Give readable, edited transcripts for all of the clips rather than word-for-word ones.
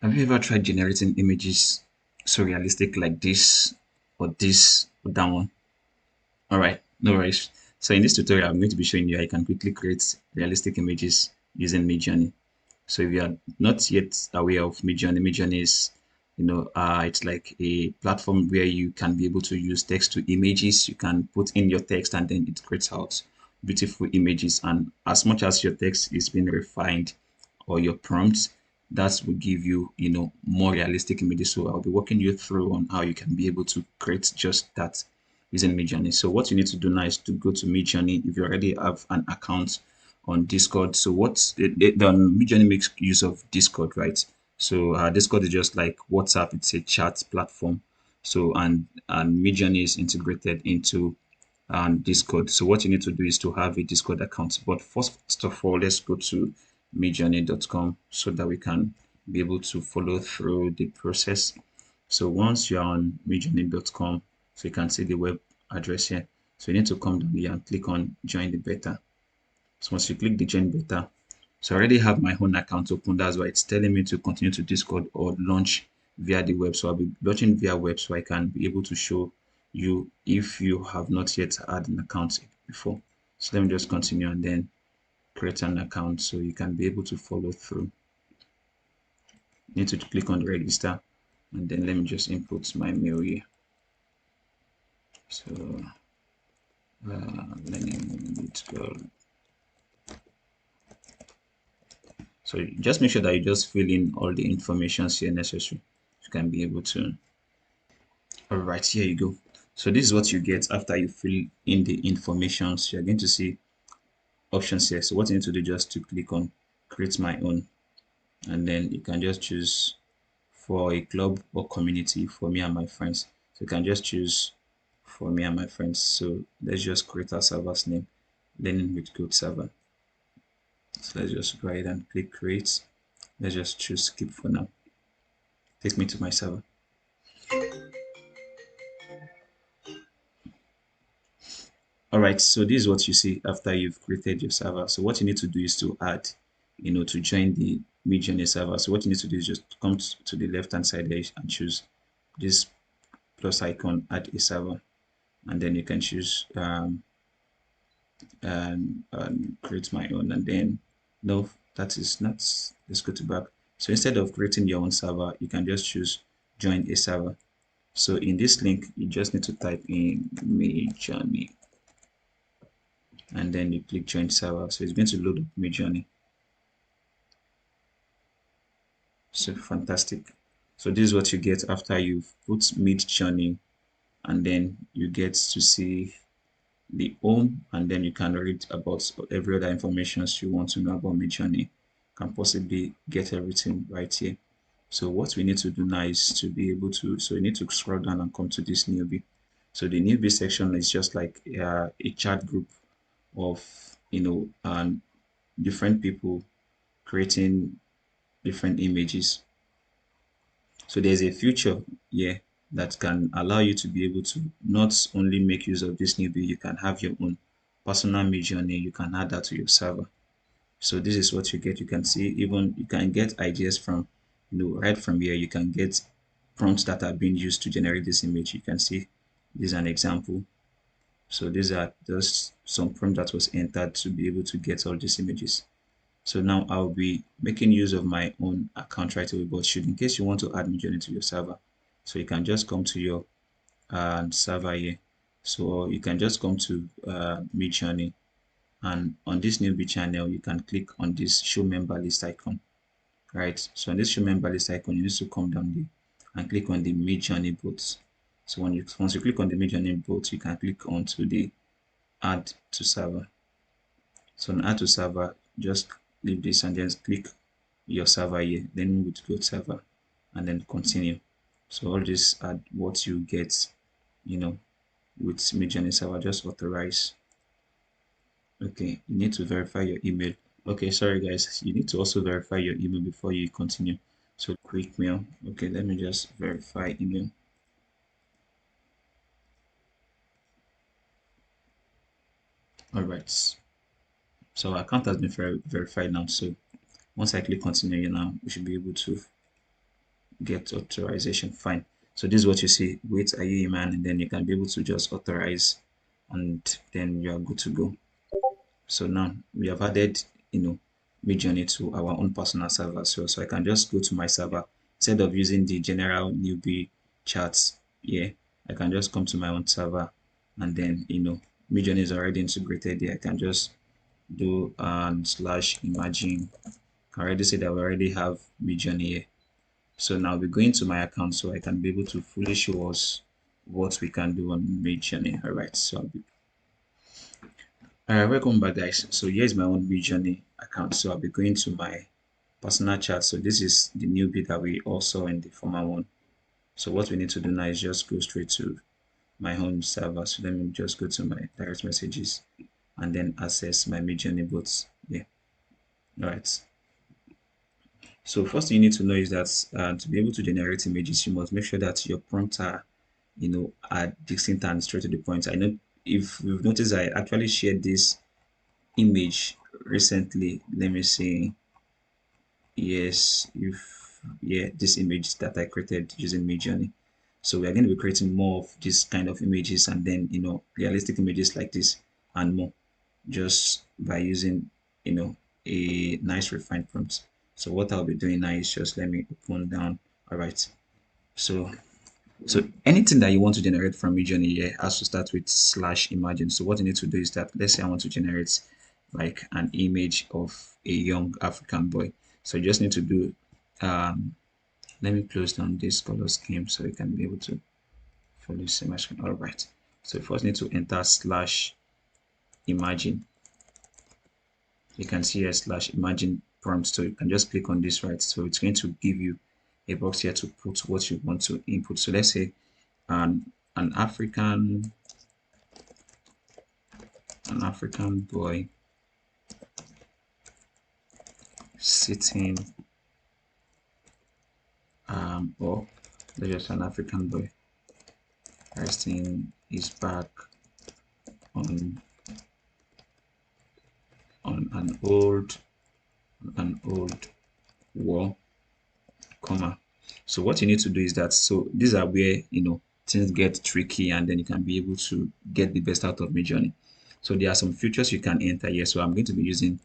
Have you ever tried generating images so realistic like this or that one? All right, no worries. So in this tutorial, I'm going to be showing you how you can quickly create realistic images using MidJourney. So if you are not yet aware of MidJourney, MidJourney is, it's like a platform where you can be able to use text to images. You can put in your text and then it creates out beautiful images. And as much as your text is being refined or your prompts, that will give you, more realistic images. So I'll be walking you through on how you can be able to create just that using MidJourney. So what you need to do now is to go to MidJourney if you already have an account on Discord. So the MidJourney makes use of Discord, right? So Discord is just like WhatsApp. It's a chat platform. So and MidJourney is integrated into Discord. So what you need to do is to have a Discord account. But first of all, let's go to midjourney.com so that we can be able to follow through the process. So once you're on midjourney.com, so you can see the web address here. So you need to come down here and click on join the beta. So once you click the join beta, so I already have my own account open. That's why it's telling me to continue to Discord or launch via the web. So I'll be launching via web so I can be able to show you if you have not yet had an account before. So let me just continue and then create an account so you can be able to follow through. You need to click on register and then let me just input my mail here. So learning it girl. So just make sure that you just fill in all the information here necessary. You can be able to. All right, here you go. So this is what you get after you fill in the information. So you're going to see options here. So what you need to do just to click on create my own, and then you can just choose for a club or community for me and my friends. So you can just choose for me and my friends. So let's just create our server's name, learning with code server. So let's just go ahead and click create. Let's just choose skip for now. Take me to my server. All right, so this is what you see after you've created your server. So what you need to do is to add, to join the MidJourney server. So what you need to do is just come to the left hand side there and choose this plus icon, add a server, and then you can choose and create my own. And then no, that is not. Let's go to back. So instead of creating your own server, you can just choose join a server. So in this link, you just need to type in MidJourney and then you click join server. So it's going to load up MidJourney. So fantastic. So this is what you get after you've put MidJourney, and then you get to see the home, and then you can read about every other information you want to know about MidJourney. Can possibly get everything right here. So what we need to do now is to be able to, so you need to scroll down and come to this newbie. So the newbie section is just like a chat group of, different people creating different images. So there's a feature here that can allow you to be able to not only make use of this newbie, you can have your own personal MidJourney. You can add that to your server. So this is what you get. You can see even you can get ideas from, right from here. You can get prompts that are being used to generate this image. You can see this is an example. So these are just some prompt that was entered to be able to get all these images. So now I'll be making use of my own account right away, but should in case you want to add MidJourney to your server, so you can just come to your server here. So you can just come to MidJourney, and on this newbie channel, you can click on this show member list icon, right? So on this show member list icon, you need to come down there and click on the MidJourney bot. So once you click on the MidJourney bot, you can click onto the add to server. So on add to server, just leave this and just click your server here, then move to go server and then continue. So all this are what you get, with MidJourney server. Just authorize. Okay, you need to verify your email. Okay, sorry guys, you need to also verify your email before you continue. So quick mail. Okay, let me just verify email. All right, so our account has been verified now. So once I click continue now, we should be able to get authorization. Fine. So this is what you see. Wait, are you a man? And then you can be able to just authorize, and then you are good to go. So now we have added, MidJourney to our own personal server. So I can just go to my server instead of using the general newbie chats here. I can just come to my own server, and then MidJourney is already integrated here. I can just do slash imagine. I can already say that we already have MidJourney here. So now we're going to my account so I can be able to fully show us what we can do on MidJourney. All right, so welcome back, guys. So here's my own MidJourney account. So I'll be going to my personal chat. So this is the new bit that we also in the former one. So what we need to do now is just go straight to my home server. So let me just go to my direct messages and then access my MidJourney bots. Yeah, all right. So first thing you need to know is that to be able to generate images, you must make sure that your prompts are, are distinct and straight to the point. I know if you've noticed, I actually shared this image recently. Let me see. Yes, if yeah, this image that I created using MidJourney. So we are going to be creating more of this kind of images, and then realistic images like this and more, just by using a nice refined prompt. So what I'll be doing now is just let me open down. All right. So anything that you want to generate from MidJourney here has to start with slash imagine. So what you need to do is that, let's say I want to generate like an image of a young African boy. So you just need to do let me close down this color scheme so you can be able to follow see my screen. All right. So you first need to enter slash imagine. You can see a slash imagine prompt. So you can just click on this, right? So it's going to give you a box here to put what you want to input. So let's say an African boy sitting or let's just an African boy resting his back on an old wall, comma. So what you need to do is that, so these are where things get tricky, and then you can be able to get the best out of MidJourney. So there are some features you can enter here. So I'm going to be using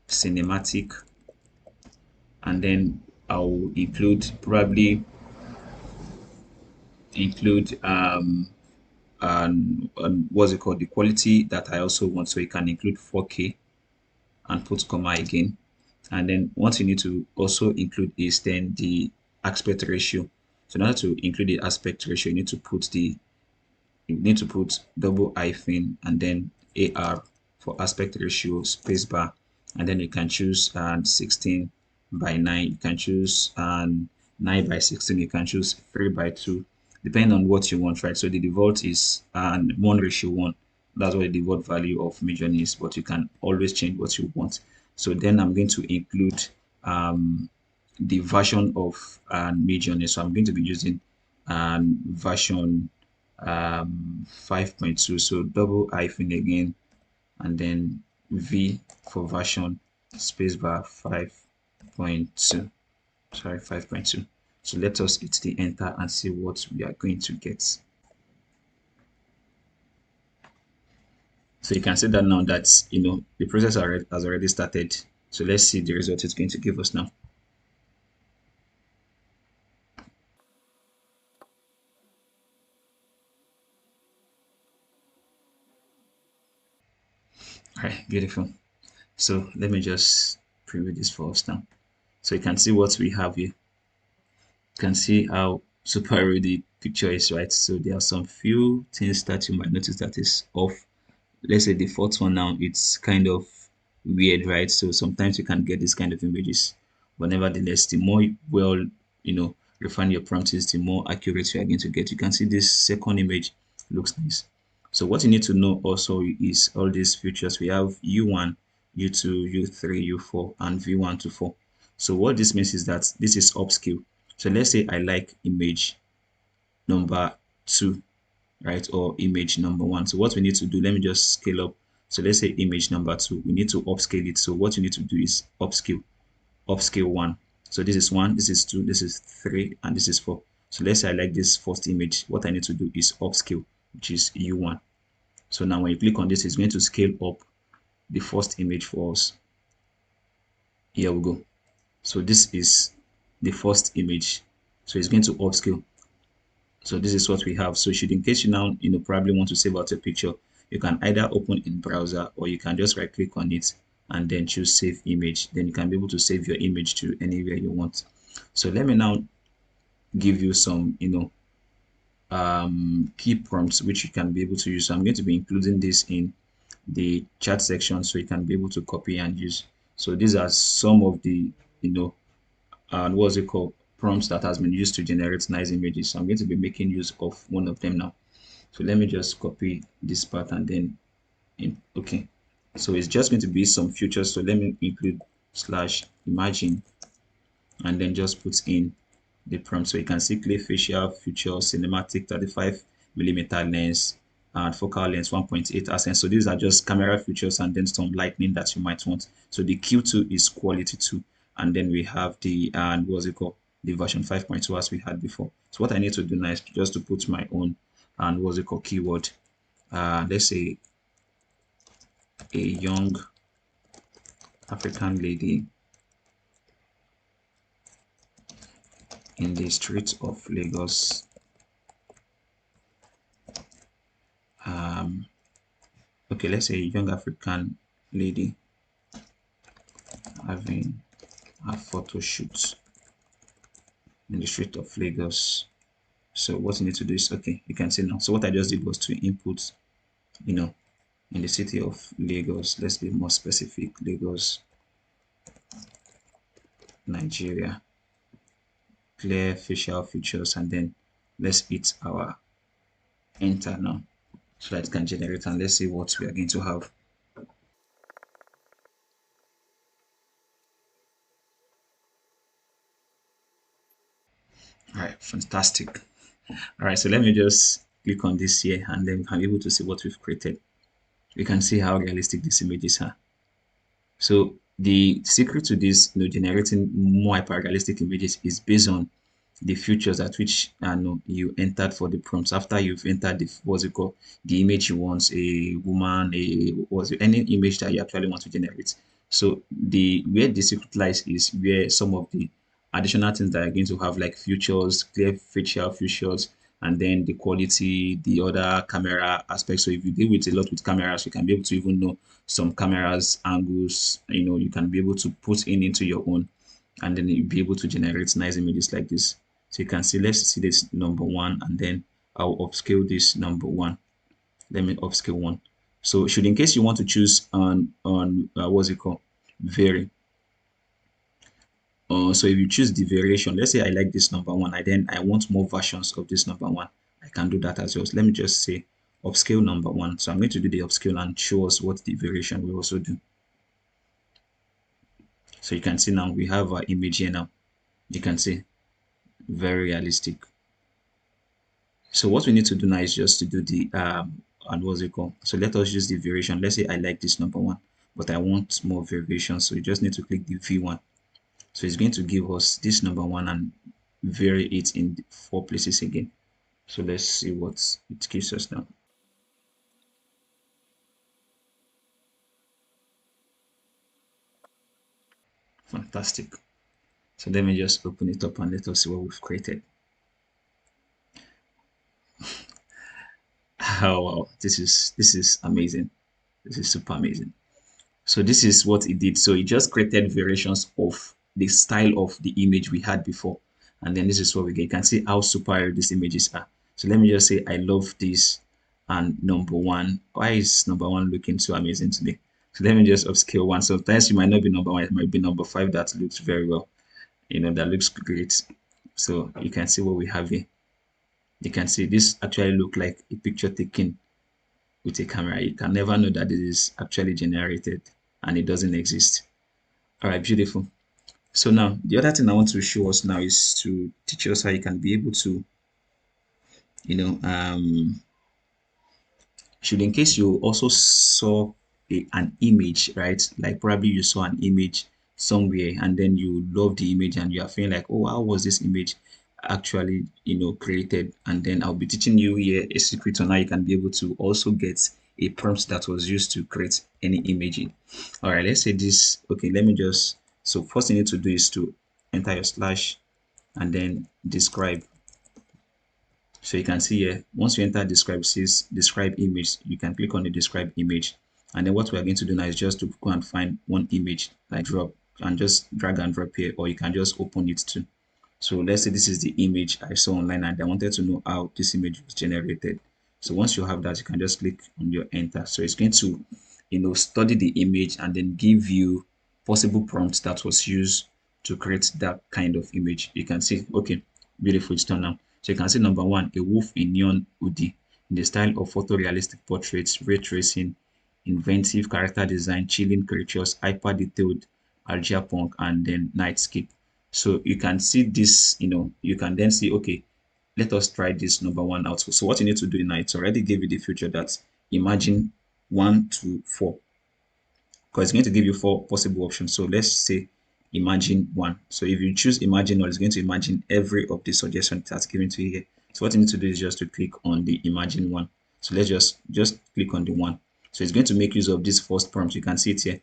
cinematic, and then I'll probably include and what's it called, the quality that I also want. So you can include 4K and put comma again. And then what you need to also include is then the aspect ratio. So in order to include the aspect ratio, you need to put double hyphen and then AR for aspect ratio spacebar, and then you can choose 16 by 9. You can choose 9 by 16. You can choose 3 by 2, depending on what you want, right? So the default is 1:1. That's what the default value of MidJourney is, but you can always change what you want. So then I'm going to include the version of MidJourney. So I'm going to be using version 5.2. So double hyphen again, and then V for version spacebar 5.2. Sorry, 5.2. So let us hit the enter and see what we are going to get. So you can see that now that the process has already started. So let's see the result it's going to give us now. All right, beautiful. So let me just preview this for us now. So you can see what we have here. You can see how super the picture is, right? So there are some few things that you might notice that is off. Let's say the fourth one now, it's kind of weird, right? So sometimes you can get this kind of images, but nevertheless, the more well refine your prompt is, the more accurate you are going to get. You can see this second image looks nice. So what you need to know also is all these features. We have U1, U2, U3, U4, and V1 to 4. So what this means is that this is upscale. So let's say I like image number 2, right, or image number 1. So what we need to do, let me just scale up. So let's say image number 2, we need to upscale it. So what you need to do is upscale 1. So this is 1, this is 2, this is 3, and this is 4. So let's say I like this first image. What I need to do is upscale, which is U1. So now when you click on this, it's going to scale up the first image for us. Here we go. So this is the first image. So it's going to upscale. So this is what we have. So should in case you now probably want to save out a picture, you can either open in browser or you can just right click on it and then choose save image. Then you can be able to save your image to anywhere you want. So let me now give you some key prompts which you can be able to use. So I'm going to be including this in the chat section so you can be able to copy and use. So these are some of the what's it called, prompts that has been used to generate nice images. So I'm going to be making use of one of them now. So let me just copy this part and then okay. So it's just going to be some features. So let me include slash imagine and then just put in the prompt. So you can see clear facial feature, cinematic 35mm lens, and focal length 1.8 ascent. So these are just camera features and then some lightning that you might want. So the Q2 is quality 2, and then we have the what's it called, the version 5.2 as we had before. So what I need to do now is just to put my own and what's it called keyword. Let's say a young African lady in the streets of Lagos. Okay, let's say a young African lady having a photo shoot in the street of Lagos. So what you need to do is, okay, you can see now. So what I just did was to input, in the city of Lagos. Let's be more specific. Lagos, Nigeria. Clear facial features, and then let's hit our enter now so that it can generate, and let's see what we are going to have. All right, fantastic. All right, so let me just click on this here and then we can be able to see what we've created. We can see how realistic these images are. So the secret to this, generating more hyper-realistic images is based on the features at which you entered for the prompts. After you've entered the what's it called, the image you want, a woman, any image that you actually want to generate. So the where the secret lies is where some of the additional things that are going to have like features, clear facial features, and then the quality, the other camera aspects. So if you deal with a lot with cameras, you can be able to even know some cameras angles. You can be able to put in into your own, and then you'll be able to generate nice images like this. So you can see, let's see this number 1, and then I'll upscale this number 1. Let me upscale 1. So should in case you want to choose on what's it called, vary. So if you choose the variation, let's say I like this number 1, I want more versions of this number 1. I can do that as well. So let me just say upscale number 1. So I'm going to do the upscale and show us what the variation will also do. So you can see now we have our image here now. You can see very realistic. So what we need to do now is just to do the and what's it called? So let us use the variation. Let's say I like this number 1, but I want more variation. So you just need to click the V1. So it's going to give us this number 1 and vary it in 4 places again. So let's see what it gives us now. Fantastic. So let me just open it up and let us see what we've created. Oh wow, this is amazing. This is super amazing. So this is what it did. So it just created variations of the style of the image we had before. And then this is what we get. You can see how super these images are. So let me just say I love this. And number 1. Why is number 1 looking so amazing today? So let me just upscale 1. Sometimes you might not be number 1, it might be number 5 that looks very well. That looks great. So you can see what we have here. You can see this actually look like a picture taken with a camera. You can never know that it is actually generated and it doesn't exist. All right, beautiful. So now the other thing I want to show us now is to teach us how you can be able to, you know, should in case you also saw an image, right? Like probably you saw an image somewhere and then you love the image and you are feeling like, oh, how was this image actually, created? And then I'll be teaching you here a secret on how you can be able to also get a prompt that was used to create any image. All right, let's say this. Okay, let me just, so first you need to do is to enter your slash and then describe. So you can see here, once you enter describe, says describe image, you can click on the describe image. And then what we're going to do now is just to go and find one image, like drop, and just drag and drop here, or you can just open it too. So let's say this is the image I saw online and I wanted to know how this image was generated. So once you have that, you can just click on your enter. So it's going to, study the image and then give you possible prompts that was used to create that kind of image. You can see, okay, beautiful, it's done now. So you can see number one, a wolf in neon hoodie in the style of photorealistic portraits, ray tracing, inventive character design, chilling creatures, hyper detailed algeapunk, and then nightscape. So you can see this, you can then see, okay, let us try this number one out. So what you need to do now, it's already gave you the feature that imagine 1 to 4, because it's going to give you 4 possible options. So let's say imagine one. So if you choose imagine one, it's going to imagine every of the suggestions that's given to you here. So what you need to do is just to click on the imagine one. So let's just click on the one. So it's going to make use of this first prompt. You can see it here.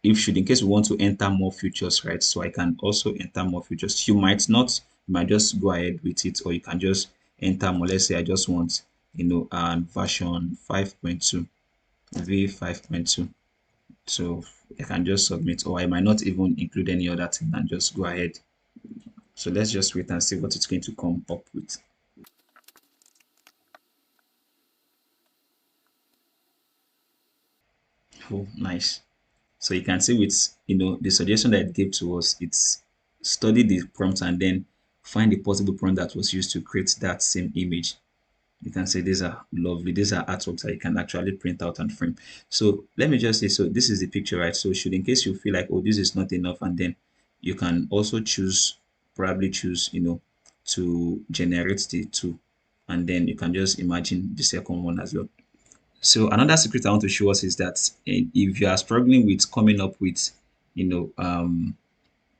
If should in case we want to enter more features, right? So I can also enter more features. You might not, you might just go ahead with it, or you can just enter more. Let's say I just want, version 5.2, v5.2. So I can just submit, or I might not even include any other thing and just go ahead. So let's just wait and see what it's going to come up with. Oh, nice. So you can see with, the suggestion that it gave to us, it's study the prompt and then find the possible prompt that was used to create that same image. You can say these are lovely. These are artworks that you can actually print out and frame. So let me just say, so this is the picture, right? So should in case you feel like, oh, this is not enough, and then you can also choose, probably choose, to generate the two, and then you can just imagine the second one as well. So another secret I want to show us is that if you are struggling with coming up with, you know,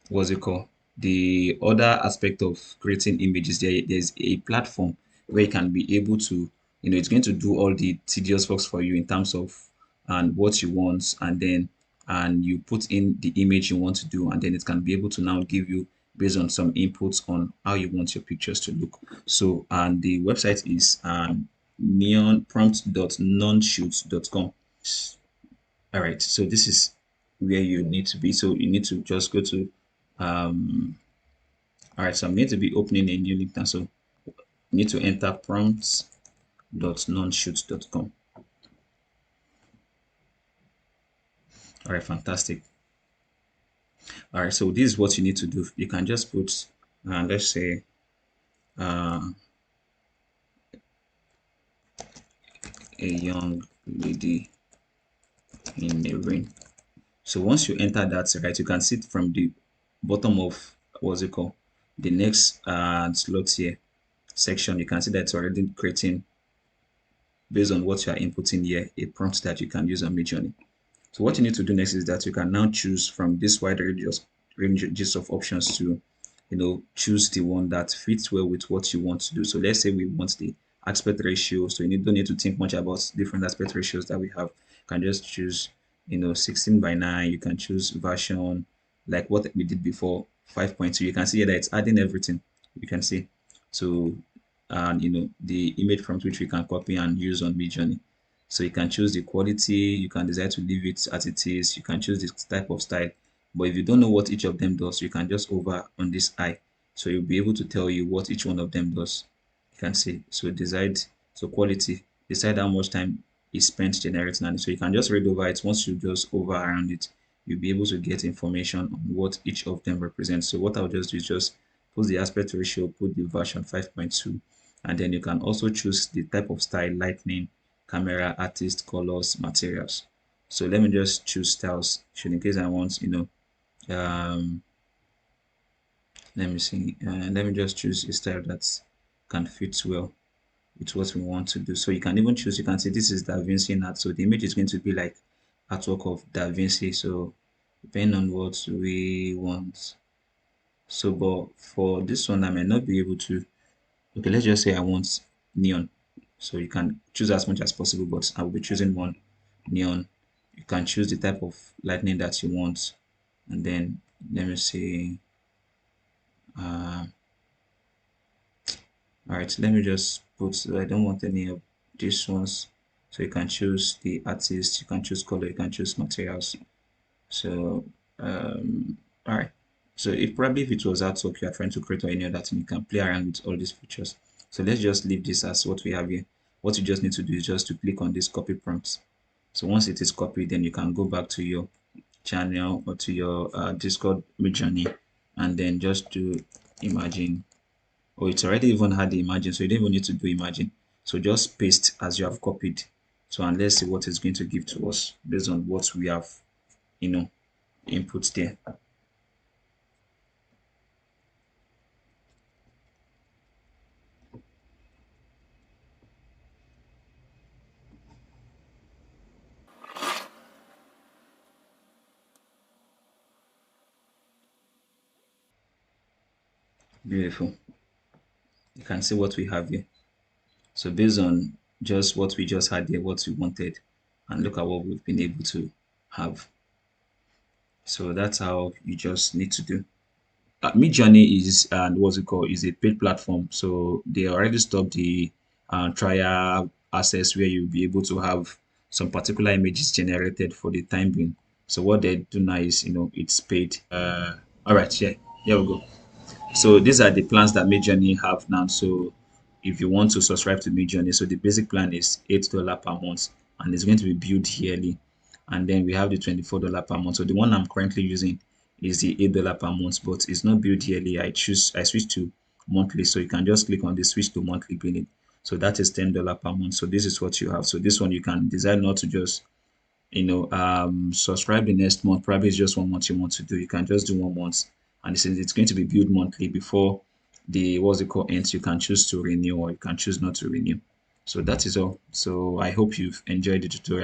what's it called? The other aspect of creating images, there's a platform where you can be able to, it's going to do all the tedious works for you in terms of and what you want, and then and you put in the image you want to do, and then it can be able to now give you based on some inputs on how you want your pictures to look. So and the website is neonprompt.nonshoot.com. All right, so this is where you need to be. So you need to just go to all right, so I'm going to be opening a new link now. So you need to enter prompts.nonshoot.com. All right, fantastic. All right, so this is what you need to do. You can just put let's say a young lady in a rain. So once you enter that, right, you can see it from the bottom of what's it called, the next slot here section. You can see that it's already creating, based on what you are inputting here, a prompt that you can use on MidJourney. So what you need to do next is that you can now choose from this wide ranges of options to, choose the one that fits well with what you want to do. So let's say we want the aspect ratio. So don't need to think much about different aspect ratios that we have. You can just choose, 16:9. You can choose version like what we did before, 5.2. You can see here that it's adding everything. You can see. So, and the image prompt which we can copy and use on MidJourney. So you can choose the quality, you can decide to leave it as it is, you can choose the type of style. But if you don't know what each of them does, you can just hover on this eye. So you'll be able to tell you what each one of them does. You can see. So quality, decide how much time is spent generating. And so you can just read over it. Once you just hover around it, you'll be able to get information on what each of them represents. So what I'll just do is just put the aspect ratio, put the version 5.2, and then you can also choose the type of style, lightning, camera, artist, colors, materials. So let me just choose styles. Should in case I want, um, let me see. Let me just choose a style that can fit well with what we want to do. So you can even choose. You can see this is Da Vinci art. So the image is going to be like artwork of Da Vinci. So depending on what we want. So, but for this one, I may not be able to. Okay, let's just say I want neon. So you can choose as much as possible, but I will be choosing one neon. You can choose the type of lightning that you want, and then let me see. Uh, all right, let me just put. I don't want any of these ones. So you can choose the artist, you can choose color, you can choose materials. So, all right. So if probably if it was artwork you are trying to create or any other thing, you can play around with all these features. So let's just leave this as what we have here. What you just need to do is just to click on this copy prompt. So once it is copied, then you can go back to your channel or to your Discord MidJourney and then just do imagine. Or it's already even had the imagine, so you don't even need to do imagine. So just paste as you have copied. So and let's see what it's going to give to us based on what we have, you know, input there. Beautiful. You can see what we have here. So based on just what we just had here, what we wanted, and look at what we've been able to have. So that's how you just need to do. MidJourney is what's it called? Is a paid platform. So they already stopped the trial access where you'll be able to have some particular images generated for the time being. So what they do now is, it's paid. All right, yeah, here we go. So these are the plans that MidJourney have now. So if you want to subscribe to MidJourney, so the basic plan is $8 per month, and it's going to be billed yearly. And then we have the $24 per month. So the one I'm currently using is the $8 per month, but it's not billed yearly. I switch to monthly. So you can just click on the switch to monthly billing. So that is $10 per month. So this is what you have. So this one you can decide not to just subscribe the next month. Probably it's just 1 month you want to do. You can just do 1 month, and since it's going to be billed monthly before the what's it called ends, you can choose to renew or you can choose not to renew. So that is all. So I hope you've enjoyed the tutorial.